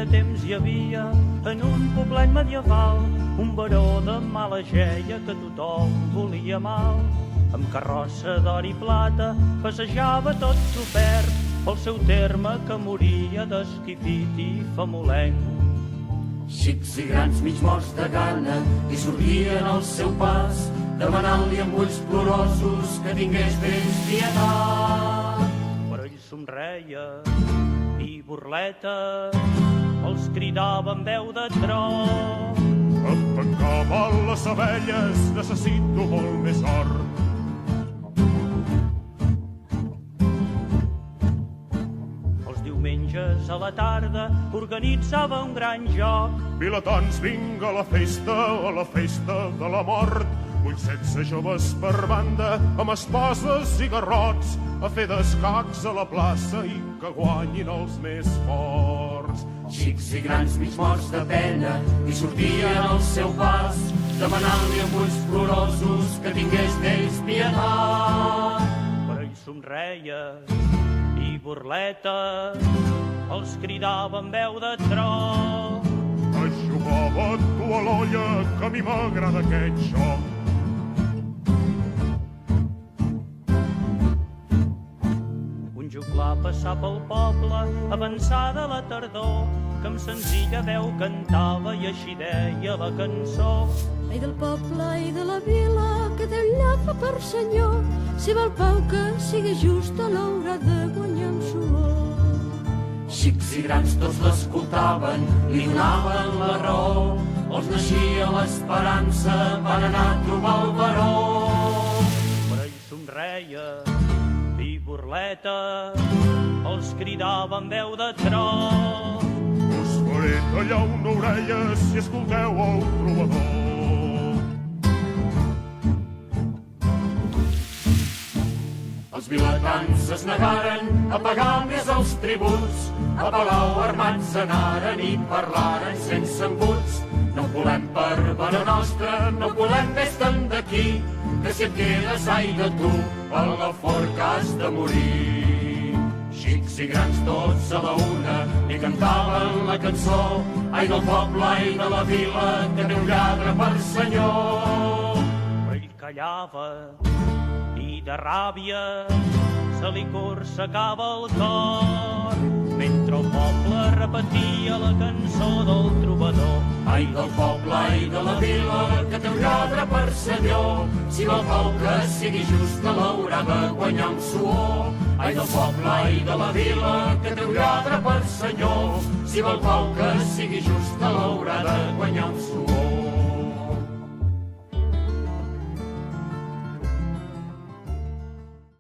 era temps hi havia en un poblet medieval un baró de mala geia que tothom volia mal. Amb carrossa d'or i plata passejava tot sofert pel seu terme que moria d'esquifit i famolenc. Xics i grans mig morts de gana li sortien al seu pas, demanant-li amb ulls plorosos que tingués d'ells pietat. Però ell somreia i burleta els cridava amb veu de tro. Em tancava les abelles, necessito molt més or. Diumenges a la tarda organitzava un gran joc. Vilatans, vinga a la festa de la mort. Vull 16 joves per banda, amb esposes i garrots, a fer d'escacs a la plaça i que guanyin els més forts. Xics i grans mig morts de pena li sortien al seu pas, demanant-li amb ulls plorosos que tingués d'ells pietat. Però ell somreia i burleta els cridava amb veu de tro. Ajugava tu a l'olla, que a mi m'agrada aquest joc. Un juglar passar pel poble, avançada la tardor, que amb senzilla veu cantava i així deia la cançó. Ai del poble i de la vila, que Déu llafa per senyor, si vol pau que sigui justa l'haurà de guanyar amb suor. Xics i grans tots l'escoltaven, li donaven la raó, els naixia l'esperança, van anar a trobar el baró. Però ell somreia i burleta els cridava amb veu de tro. Us faré tallar una orella si escolteu el trobador. Els vilatans es negaren a pagar més els tributs, a Palau armats anaren i parlaren sense embuts. No volem per bona nostra, no volem més tant d'aquí, que si et quedes ai de tu, a la forca has de morir. Xics i grans tots a la una li cantaven la cançó, ai del poble, ai de la vila, que té un lladre per senyor. Però ell callava i de ràbia se li corsecava el cor, mentre el poble repetia la cançó del trobador. Ai del poble, ai de la vila, que té un lladre per senyor, si vol pau que sigui justa l'haurà de guanyar amb suor. Ai del poble, ai de la vila, que té un lladre per senyor, si vol pau que sigui justa l'haurà de guanyar amb suor.